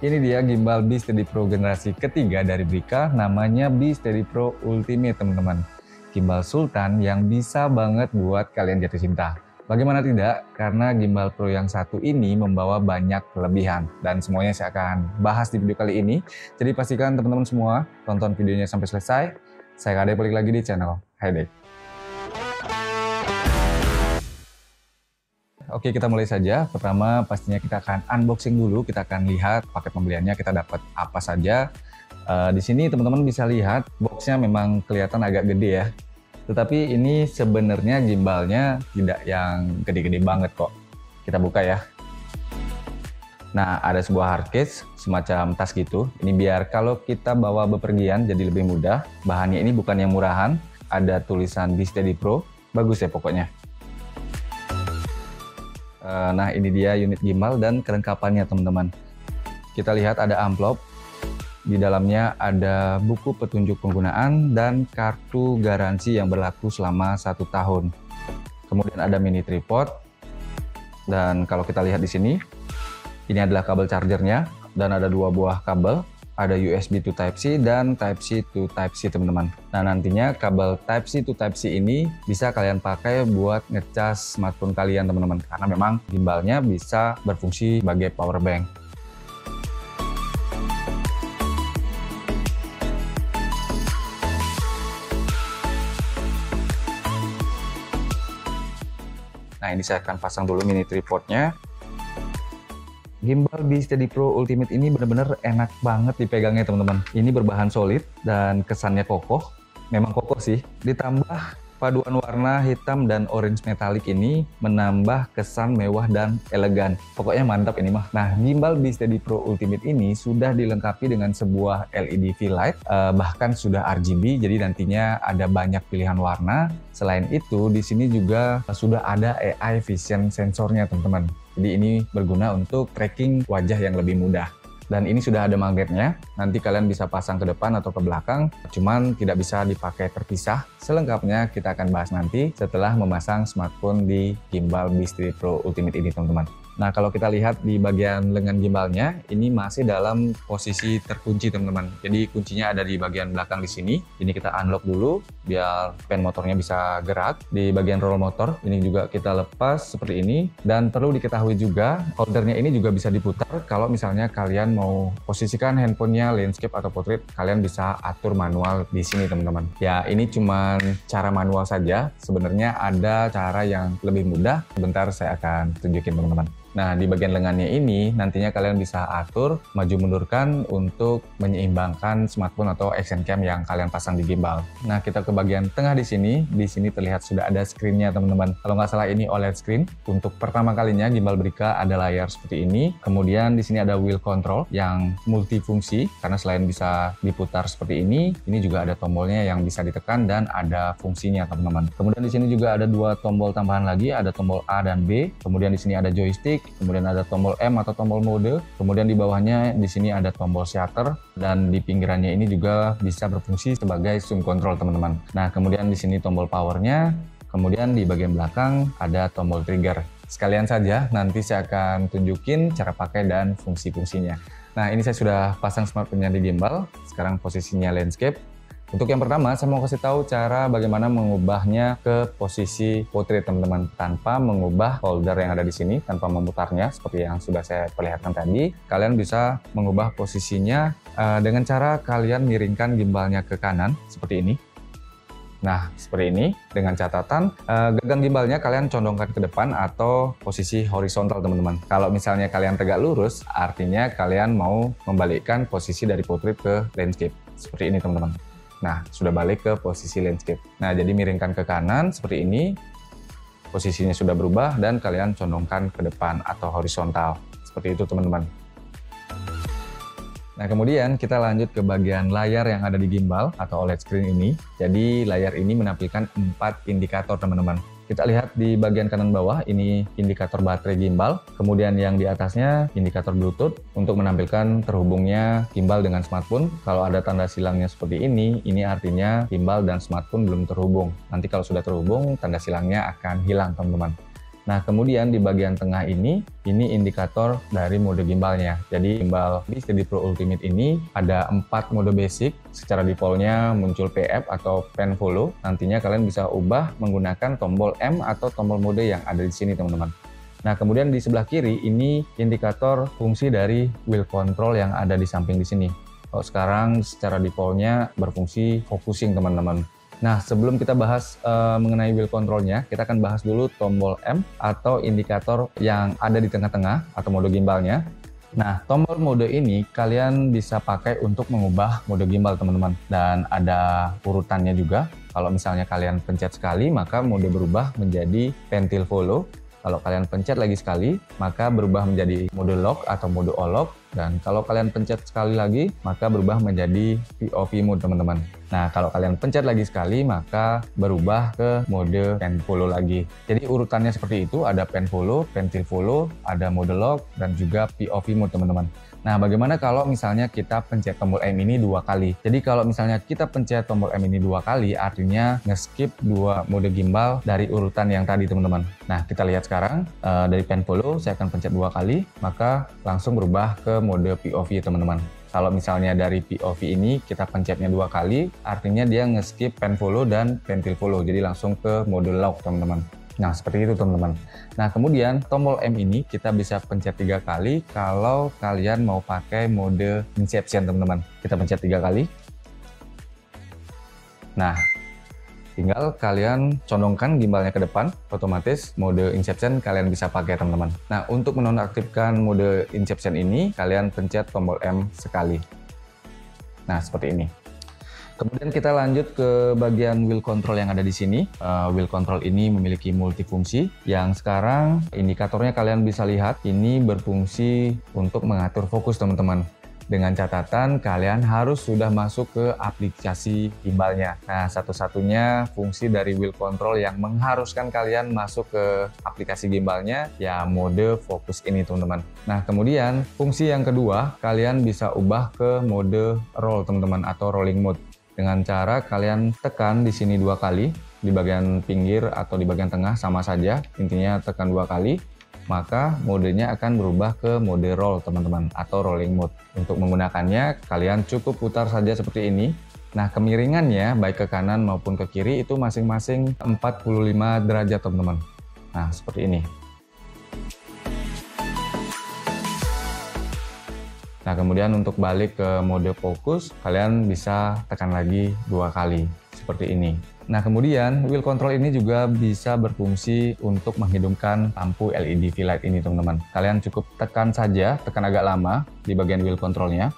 Ini dia gimbal B-Steady Pro generasi ketiga dari Brica, namanya B-Steady Pro Ultimate teman-teman. Gimbal Sultan yang bisa banget buat kalian jatuh cinta. Bagaimana tidak? Karena gimbal Pro yang satu ini membawa banyak kelebihan dan semuanya saya akan bahas di video kali ini. Jadi pastikan teman-teman semua tonton videonya sampai selesai. Saya Kade balik lagi di channel Haydek. Oke, kita mulai saja. Pertama, pastinya kita akan unboxing dulu. Kita akan lihat paket pembeliannya kita dapat apa saja. Di sini teman-teman bisa lihat boxnya memang kelihatan agak gede ya. Tetapi ini sebenarnya gimbalnya tidak yang gede-gede banget kok. Kita buka ya. Nah, ada sebuah hard case, semacam tas gitu. Ini biar kalau kita bawa bepergian jadi lebih mudah. Bahannya ini bukan yang murahan. Ada tulisan B-Steady Pro. Bagus ya pokoknya. Nah, ini dia unit gimbal dan kelengkapannya teman-teman. Kita lihat ada amplop. Di dalamnya ada buku petunjuk penggunaan dan kartu garansi yang berlaku selama 1 tahun. Kemudian ada mini tripod. Dan kalau kita lihat di sini, ini adalah kabel chargernya dan ada 2 buah kabel. Ada USB to Type-C dan Type-C to Type-C teman-teman. Nah, nantinya kabel Type-C to Type-C ini bisa kalian pakai buat ngecas smartphone kalian teman-teman. Karena memang gimbalnya bisa berfungsi sebagai power bank. Nah, ini saya akan pasang dulu mini tripodnya. Gimbal B-Steady Pro Ultimate ini benar-benar enak banget dipegangnya teman-teman. Ini berbahan solid dan kesannya kokoh. Memang kokoh sih. Ditambah paduan warna hitam dan orange metalik ini menambah kesan mewah dan elegan. Pokoknya mantap ini mah. Nah, gimbal B-Steady Pro Ultimate ini sudah dilengkapi dengan sebuah LED V-Light, bahkan sudah RGB, jadi nantinya ada banyak pilihan warna. Selain itu, di sini juga sudah ada AI Vision sensornya teman-teman. Jadi ini berguna untuk tracking wajah yang lebih mudah. Dan ini sudah ada magnetnya, nanti kalian bisa pasang ke depan atau ke belakang, cuman tidak bisa dipakai terpisah. Selengkapnya kita akan bahas nanti setelah memasang smartphone di gimbal B-Steady Pro Ultimate ini teman-teman. Nah, kalau kita lihat di bagian lengan gimbalnya, ini masih dalam posisi terkunci teman-teman. Jadi kuncinya ada di bagian belakang di sini. Ini kita unlock dulu biar pen motornya bisa gerak. Di bagian roll motor ini juga kita lepas seperti ini. Dan perlu diketahui juga, holdernya ini juga bisa diputar. Kalau misalnya kalian mau posisikan handphonenya landscape atau portrait, kalian bisa atur manual di sini teman-teman. Ya, ini cuma cara manual saja. Sebenarnya ada cara yang lebih mudah. Sebentar saya akan tunjukin teman-teman. Nah, di bagian lengannya ini nantinya kalian bisa atur maju mundurkan untuk menyeimbangkan smartphone atau action cam yang kalian pasang di gimbal. Nah, kita ke bagian tengah di sini. Di sini terlihat sudah ada screen-nya teman-teman. Kalau nggak salah ini OLED screen. Untuk pertama kalinya gimbal Brica ada layar seperti ini. Kemudian di sini ada wheel control yang multifungsi karena selain bisa diputar seperti ini juga ada tombolnya yang bisa ditekan dan ada fungsinya teman-teman. Kemudian di sini juga ada 2 tombol tambahan lagi, ada tombol A dan B. Kemudian di sini ada joystick. Kemudian ada tombol M atau tombol mode. Kemudian di bawahnya di sini ada tombol shutter dan di pinggirannya ini juga bisa berfungsi sebagai zoom control teman-teman. Nah, kemudian di sini tombol powernya. Kemudian di bagian belakang ada tombol trigger. Sekalian saja nanti saya akan tunjukin cara pakai dan fungsi-fungsinya. Nah, ini saya sudah pasang smartphone-nya di gimbal. Sekarang posisinya landscape. Untuk yang pertama, saya mau kasih tahu cara bagaimana mengubahnya ke posisi portrait teman-teman tanpa mengubah holder yang ada di sini, tanpa memutarnya seperti yang sudah saya perlihatkan tadi. Kalian bisa mengubah posisinya dengan cara kalian miringkan gimbalnya ke kanan seperti ini. Nah, seperti ini dengan catatan gagang gimbalnya kalian condongkan ke depan atau posisi horizontal teman-teman. Kalau misalnya kalian tegak lurus, artinya kalian mau membalikkan posisi dari portrait ke landscape. Seperti ini teman-teman. Nah, sudah balik ke posisi landscape. Nah, jadi miringkan ke kanan seperti ini. Posisinya sudah berubah dan kalian condongkan ke depan atau horizontal. Seperti itu teman-teman. Nah, kemudian kita lanjut ke bagian layar yang ada di gimbal atau OLED screen ini. Jadi, layar ini menampilkan 4 indikator teman-teman. Kita lihat di bagian kanan bawah, ini indikator baterai gimbal. Kemudian yang di atasnya indikator Bluetooth untuk menampilkan terhubungnya gimbal dengan smartphone. Kalau ada tanda silangnya seperti ini artinya gimbal dan smartphone belum terhubung. Nanti kalau sudah terhubung, tanda silangnya akan hilang teman-teman. Nah, kemudian di bagian tengah ini indikator dari mode gimbalnya. Jadi gimbal B-Steady Pro Ultimate ini ada 4 mode basic. Secara defaultnya muncul PF atau Pen Follow. Nantinya kalian bisa ubah menggunakan tombol M atau tombol mode yang ada di sini, teman-teman. Nah, kemudian di sebelah kiri ini indikator fungsi dari wheel control yang ada di samping di sini. Kalau sekarang secara defaultnya berfungsi focusing, teman-teman. Nah, sebelum kita bahas mengenai wheel controlnya, kita akan bahas dulu tombol M atau indikator yang ada di tengah-tengah atau mode gimbalnya. Nah, tombol mode ini kalian bisa pakai untuk mengubah mode gimbal, teman-teman. Dan ada urutannya juga. Kalau misalnya kalian pencet sekali, maka mode berubah menjadi pentil follow. Kalau kalian pencet lagi sekali, maka berubah menjadi mode lock atau mode all-lock. Dan kalau kalian pencet sekali lagi, maka berubah menjadi POV mode, teman-teman. Nah, kalau kalian pencet lagi sekali, maka berubah ke mode pen follow lagi. Jadi urutannya seperti itu, ada pen follow, pentil follow, ada mode lock, dan juga POV mode, teman-teman. Nah, bagaimana kalau misalnya kita pencet tombol M ini 2 kali? Jadi kalau misalnya kita pencet tombol M ini 2 kali, artinya nge-skip 2 mode gimbal dari urutan yang tadi, teman-teman. Nah, kita lihat sekarang dari pen follow, saya akan pencet 2 kali, maka langsung berubah ke mode POV, teman-teman. Kalau misalnya dari POV ini kita pencetnya 2 kali, artinya dia nge-skip pen follow dan pentil follow, jadi langsung ke mode lock, teman-teman. Nah, seperti itu, teman-teman. Nah, kemudian tombol M ini kita bisa pencet 3 kali kalau kalian mau pakai mode Inception, teman-teman. Kita pencet 3 kali. Nah, tinggal kalian condongkan gimbalnya ke depan, otomatis mode Inception kalian bisa pakai, teman-teman. Nah, untuk menonaktifkan mode Inception ini, kalian pencet tombol M sekali. Nah, seperti ini. Kemudian kita lanjut ke bagian wheel control yang ada di sini. Wheel control ini memiliki multifungsi yang sekarang indikatornya kalian bisa lihat ini berfungsi untuk mengatur fokus, teman-teman. Dengan catatan kalian harus sudah masuk ke aplikasi gimbalnya. Nah, satu-satunya fungsi dari wheel control yang mengharuskan kalian masuk ke aplikasi gimbalnya ya mode fokus ini, teman-teman. Nah, kemudian fungsi yang kedua kalian bisa ubah ke mode roll, teman-teman, atau rolling mode. Dengan cara kalian tekan di sini 2 kali, di bagian pinggir atau di bagian tengah sama saja, intinya tekan 2 kali, maka modenya akan berubah ke mode roll, teman-teman, atau rolling mode. Untuk menggunakannya, kalian cukup putar saja seperti ini. Nah, kemiringannya baik ke kanan maupun ke kiri itu masing-masing 45 derajat, teman-teman. Nah, seperti ini. Nah, kemudian untuk balik ke mode fokus, kalian bisa tekan lagi 2 kali, seperti ini. Nah, kemudian wheel control ini juga bisa berfungsi untuk menghidupkan lampu LED V-Light ini, teman-teman. Kalian cukup tekan saja, tekan agak lama di bagian wheel controlnya.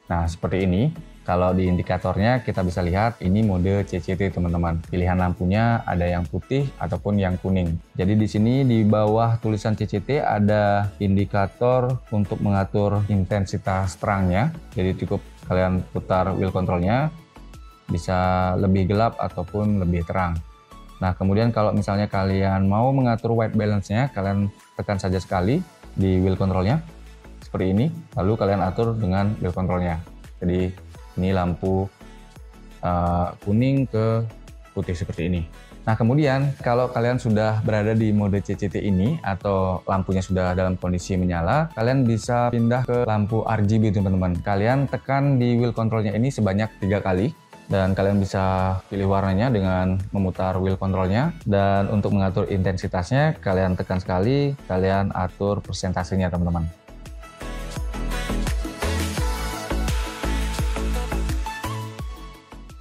Nah, seperti ini. Kalau di indikatornya kita bisa lihat ini mode CCT, teman-teman. Pilihan lampunya ada yang putih ataupun yang kuning. Jadi di sini di bawah tulisan CCT ada indikator untuk mengatur intensitas terangnya. Jadi cukup kalian putar wheel controlnya bisa lebih gelap ataupun lebih terang. Nah, kemudian kalau misalnya kalian mau mengatur white balance-nya, kalian tekan saja sekali di wheel controlnya seperti ini, lalu kalian atur dengan wheel controlnya. Jadi ini lampu kuning ke putih seperti ini. Nah, kemudian kalau kalian sudah berada di mode CCT ini atau lampunya sudah dalam kondisi menyala, kalian bisa pindah ke lampu RGB, teman-teman. Kalian tekan di wheel controlnya ini sebanyak 3 kali. Dan kalian bisa pilih warnanya dengan memutar wheel controlnya. Dan untuk mengatur intensitasnya, kalian tekan sekali, kalian atur persentasenya, teman-teman.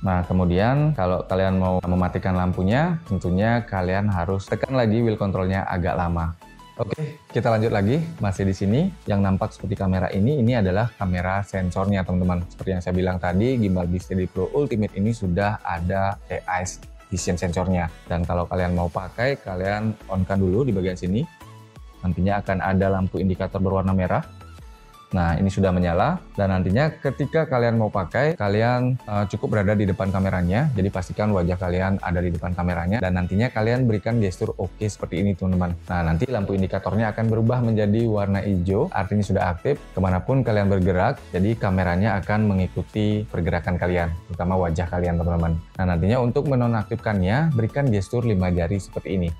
Nah, kemudian kalau kalian mau mematikan lampunya, tentunya kalian harus tekan lagi wheel controlnya agak lama. Oke, kita lanjut lagi. Masih di sini, yang nampak seperti kamera ini adalah kamera sensornya, teman-teman. Seperti yang saya bilang tadi, gimbal B-Steady Pro Ultimate ini sudah ada AI Vision sensornya. Dan kalau kalian mau pakai, kalian on-kan dulu di bagian sini. Nantinya akan ada lampu indikator berwarna merah. Nah, ini sudah menyala dan nantinya ketika kalian mau pakai, kalian cukup berada di depan kameranya. Jadi pastikan wajah kalian ada di depan kameranya dan nantinya kalian berikan gestur oke seperti ini teman-teman. Nah, nanti lampu indikatornya akan berubah menjadi warna hijau, artinya sudah aktif. Kemanapun kalian bergerak, jadi kameranya akan mengikuti pergerakan kalian, terutama wajah kalian teman-teman. Nah, nantinya untuk menonaktifkannya, berikan gestur 5 jari seperti ini.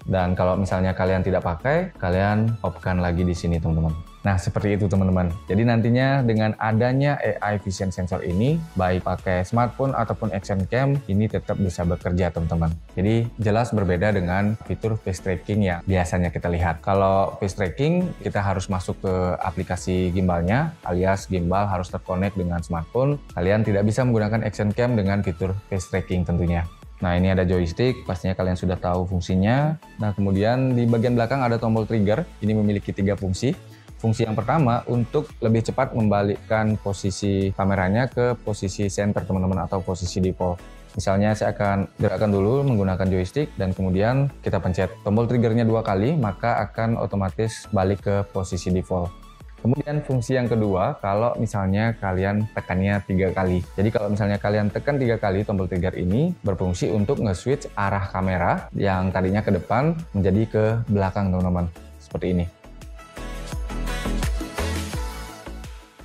Dan kalau misalnya kalian tidak pakai, kalian off-kan lagi di sini teman-teman. Nah, seperti itu teman-teman. Jadi nantinya dengan adanya AI Vision Sensor ini, baik pakai smartphone ataupun action cam, ini tetap bisa bekerja teman-teman. Jadi jelas berbeda dengan fitur face tracking yang biasanya kita lihat. Kalau face tracking, kita harus masuk ke aplikasi gimbalnya, alias gimbal harus terkonek dengan smartphone. Kalian tidak bisa menggunakan action cam dengan fitur face tracking tentunya. Nah, ini ada joystick, pastinya kalian sudah tahu fungsinya. Nah, kemudian di bagian belakang ada tombol trigger, ini memiliki 3 fungsi. Fungsi yang pertama untuk lebih cepat membalikkan posisi kameranya ke posisi center teman-teman atau posisi default. Misalnya saya akan gerakkan dulu menggunakan joystick dan kemudian kita pencet tombol triggernya 2 kali, maka akan otomatis balik ke posisi default. Kemudian fungsi yang kedua, kalau misalnya kalian tekannya 3 kali. Jadi kalau misalnya kalian tekan 3 kali tombol trigger ini berfungsi untuk nge-switch arah kamera yang tadinya ke depan menjadi ke belakang teman-teman. Seperti ini.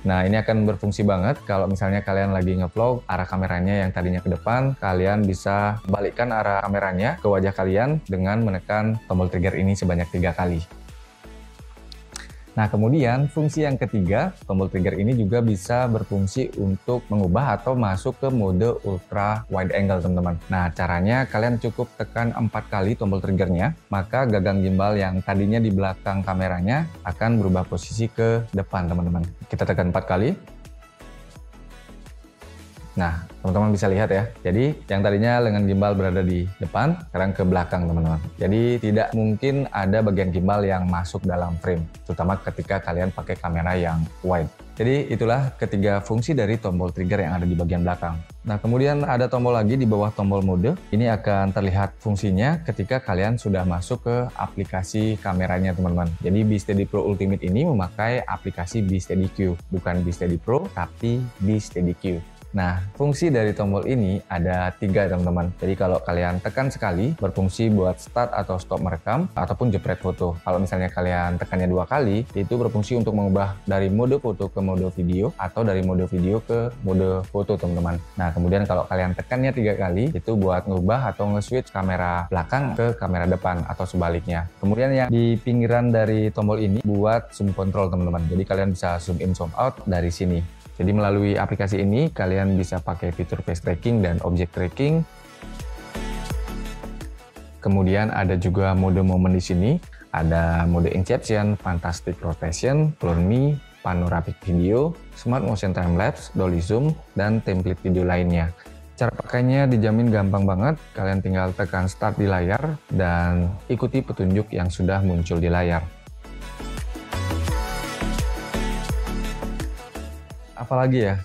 Nah, ini akan berfungsi banget kalau misalnya kalian lagi nge-vlog, arah kameranya yang tadinya ke depan, kalian bisa balikkan arah kameranya ke wajah kalian dengan menekan tombol trigger ini sebanyak 3 kali. Nah, kemudian fungsi yang ketiga, tombol trigger ini juga bisa berfungsi untuk mengubah atau masuk ke mode ultra wide angle, teman-teman. Nah, caranya kalian cukup tekan 4 kali tombol triggernya, maka gagang gimbal yang tadinya di belakang kameranya akan berubah posisi ke depan, teman-teman. Kita tekan 4 kali. Nah, teman-teman bisa lihat ya. Jadi, yang tadinya lengan gimbal berada di depan, sekarang ke belakang, teman-teman. Jadi, tidak mungkin ada bagian gimbal yang masuk dalam frame, terutama ketika kalian pakai kamera yang wide. Jadi, itulah ketiga fungsi dari tombol trigger yang ada di bagian belakang. Nah, kemudian ada tombol lagi di bawah tombol mode. Ini akan terlihat fungsinya ketika kalian sudah masuk ke aplikasi kameranya, teman-teman. Jadi, B-Steady Pro Ultimate ini memakai aplikasi B-Steady-Q. Bukan B-Steady Pro, tapi B-Steady-Q. Nah, fungsi dari tombol ini ada 3 teman-teman. Jadi kalau kalian tekan sekali, berfungsi buat start atau stop merekam, ataupun jepret foto. Kalau misalnya kalian tekannya 2 kali, itu berfungsi untuk mengubah dari mode foto ke mode video, atau dari mode video ke mode foto teman-teman. Nah, kemudian kalau kalian tekannya 3 kali, itu buat ngubah atau nge-switch kamera belakang ke kamera depan, atau sebaliknya. Kemudian yang di pinggiran dari tombol ini buat zoom control teman-teman. Jadi kalian bisa zoom in, zoom out dari sini. Jadi melalui aplikasi ini kalian bisa pakai fitur face tracking dan object tracking. Kemudian ada juga mode momen di sini. Ada mode Inception, Fantastic Rotation, Clone Me, Panoramic Video, Smart Motion Time Lapse, Dolly Zoom, dan template video lainnya. Cara pakainya dijamin gampang banget. Kalian tinggal tekan start di layar dan ikuti petunjuk yang sudah muncul di layar. Apalagi ya?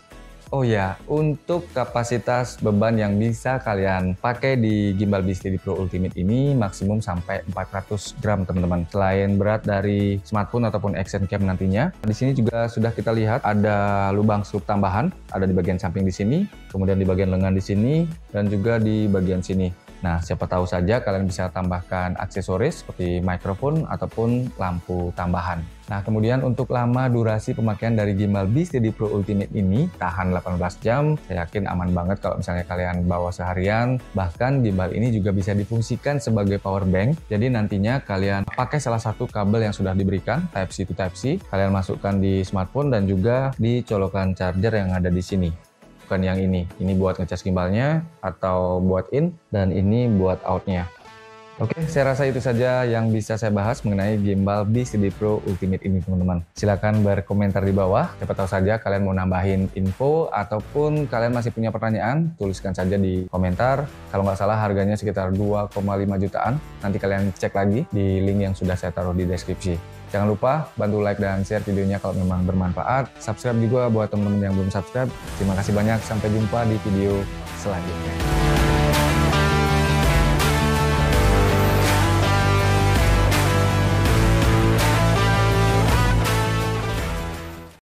Oh ya, untuk kapasitas beban yang bisa kalian pakai di gimbal B-Steady Pro Ultimate ini maksimum sampai 400 gram teman-teman. Selain berat dari smartphone ataupun action cam nantinya, di sini juga sudah kita lihat ada lubang selup tambahan, ada di bagian samping di sini, kemudian di bagian lengan di sini, dan juga di bagian sini. Nah, siapa tahu saja kalian bisa tambahkan aksesoris seperti mikrofon ataupun lampu tambahan. Nah, kemudian untuk lama durasi pemakaian dari gimbal B-Steady Pro Ultimate ini tahan 18 jam. Saya yakin aman banget kalau misalnya kalian bawa seharian. Bahkan gimbal ini juga bisa difungsikan sebagai power bank. Jadi nantinya kalian pakai salah satu kabel yang sudah diberikan, Type-C to Type-C. Kalian masukkan di smartphone dan juga di colokan charger yang ada di sini. Bukan yang ini buat ngecas gimbalnya atau buat in, dan ini buat outnya. Oke, saya rasa itu saja yang bisa saya bahas mengenai gimbal B-Steady Pro Ultimate ini teman-teman. Silahkan berkomentar di bawah, siapa tahu saja kalian mau nambahin info ataupun kalian masih punya pertanyaan, tuliskan saja di komentar. Kalau nggak salah harganya sekitar 2,5 jutaan, nanti kalian cek lagi di link yang sudah saya taruh di deskripsi. Jangan lupa bantu like dan share videonya kalau memang bermanfaat. Subscribe juga buat teman-teman yang belum subscribe. Terima kasih banyak, sampai jumpa di video selanjutnya.